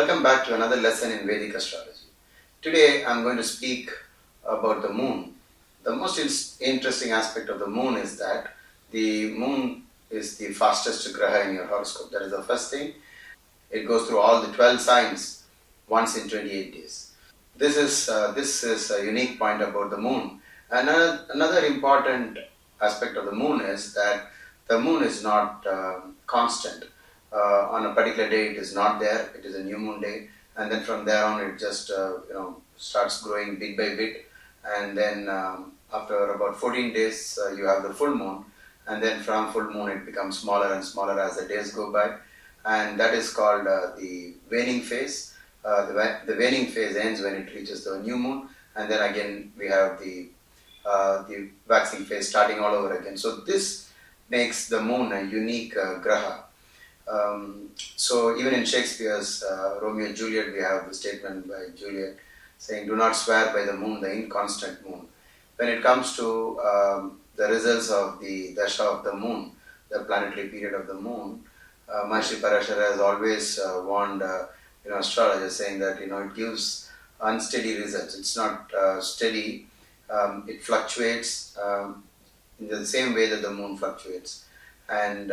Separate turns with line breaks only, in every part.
Welcome back to another lesson in Vedic astrology. Today I am going to speak about the moon. The most interesting aspect of the moon is that the moon is the fastest graha in your horoscope. That is the first thing. It goes through all the 12 signs once in 28 days. This is a unique point about the moon. And another important aspect of the moon is that the moon is not constant. On a particular day it is not there, it is a new moon day, and then from there on it just starts growing bit by bit, and then after about 14 days you have the full moon, and then from full moon it becomes smaller and smaller as the days go by, and that is called the waning phase. The waning phase ends when it reaches the new moon, and then again we have the waxing phase starting all over again. So this makes the moon a unique graha. So even in Shakespeare's Romeo and Juliet, we have the statement by Juliet saying, "Do not swear by the moon, the inconstant moon." When it comes to the results of the dasha of the moon, the planetary period of the moon, Maharishi Parashara has always warned astrologers, saying that it gives unsteady results. It's not steady. It fluctuates in the same way that the moon fluctuates, and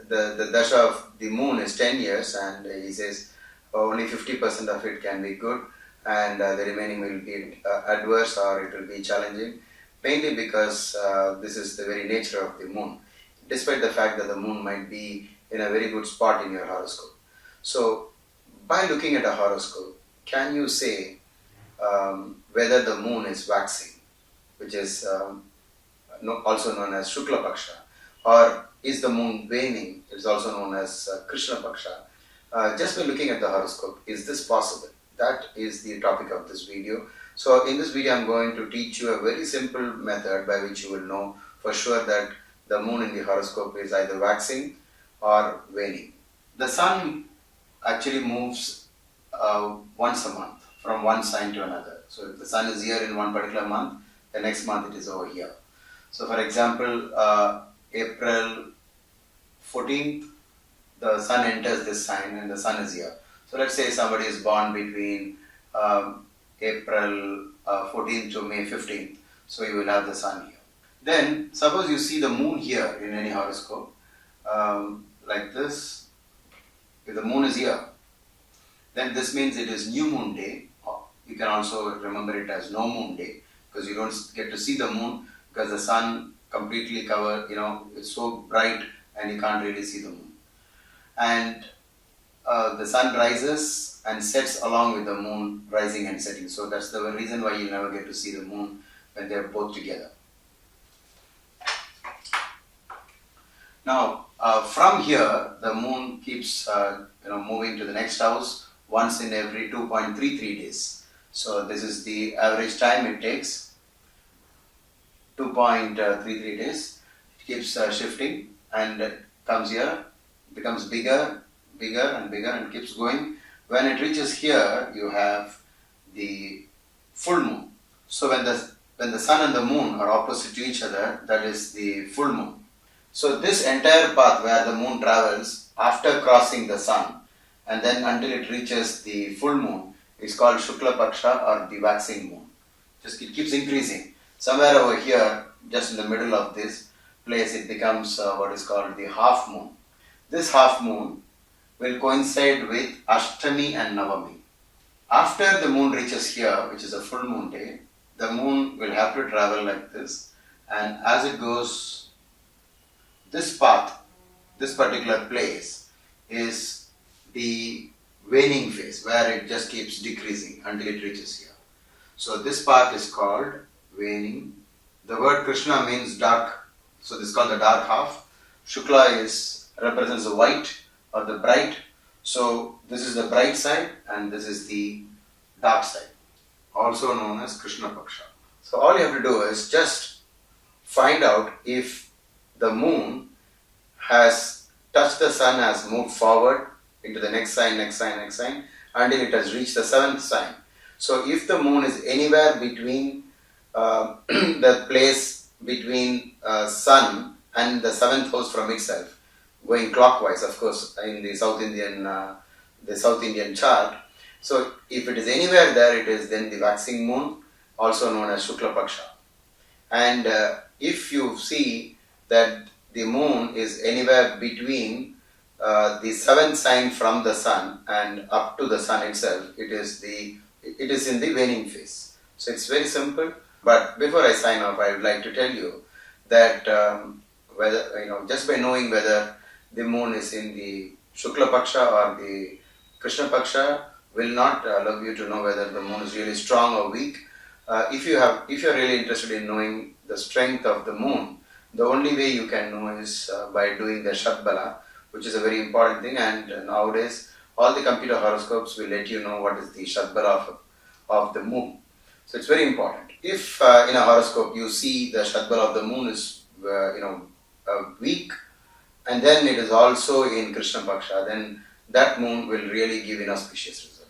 the dasha of the moon is 10 years, and he says only 50% of it can be good, and the remaining will be adverse, or it will be challenging, mainly because this is the very nature of the moon, despite the fact that the moon might be in a very good spot in your horoscope. So by looking at a horoscope, can you say whether the moon is waxing, which is also known as Shukla Paksha, or is the moon waning? It's also known as Krishna Paksha. Just by looking at the horoscope, is this possible? That is the topic of this video. So in this video, I'm going to teach you a very simple method by which you will know for sure that the moon in the horoscope is either waxing or waning. The sun actually moves once a month from one sign to another. So if the sun is here in one particular month, the next month it is over here. So for example, April 14th, the sun enters this sign and the sun is here. So let's say somebody is born between April 14th to May 15th. So you will have the sun here. Then suppose you see the moon here in any horoscope, like this. If the moon is here, then this means it is new moon day. You can also remember it as no moon day, because you don't get to see the moon because the sun completely covered, it's so bright and you can't really see the moon. And the sun rises and sets along with the moon rising and setting. So that's the reason why you never get to see the moon when they're both together. Now, from here, the moon keeps moving to the next house once in every 2.33 days. So this is the average time it takes. 2.33 days. It keeps shifting and comes here, becomes bigger and bigger and keeps going. When it reaches here, you have the full moon. So when the sun and the moon are opposite to each other, that is the full moon. So this entire path where the moon travels after crossing the sun and then until it reaches the full moon is called Shukla Paksha, or the waxing moon. It keeps increasing. Somewhere over here, just in the middle of this place, it becomes what is called the half moon. This half moon will coincide with Ashtami and Navami. After the moon reaches here, which is a full moon day, the moon will have to travel like this, and as it goes, this path, this particular place, is the waning phase, where it just keeps decreasing until it reaches here. So this part is called waning. The word Krishna means dark, so this is called the dark half. Shukla represents the white or the bright, so this is the bright side and this is the dark side, also known as Krishna Paksha. So all you have to do is just find out if the moon has touched the sun, has moved forward into the next sign, until it has reached the 7th sign. So if the moon is anywhere between the place between sun and the 7th house from itself, going clockwise, of course, in the South Indian the South Indian chart. So if it is anywhere there, it is then the waxing moon, also known as Shukla Paksha. And if you see that the moon is anywhere between the seventh sign from the sun and up to the sun itself, it is in the waning phase. So it's very simple. But before I sign off, I would like to tell you that whether just by knowing whether the moon is in the Shukla Paksha or the Krishna Paksha will not allow you to know whether the moon is really strong or weak. If you're really interested in knowing the strength of the moon, the only way you can know is by doing the Shatbala, which is a very important thing. And nowadays, all the computer horoscopes will let you know what is the Shatbala of the moon. So it's very important. If in a horoscope you see the Shatbala of the moon is weak, and then it is also in Krishna Paksha, then that moon will really give inauspicious results.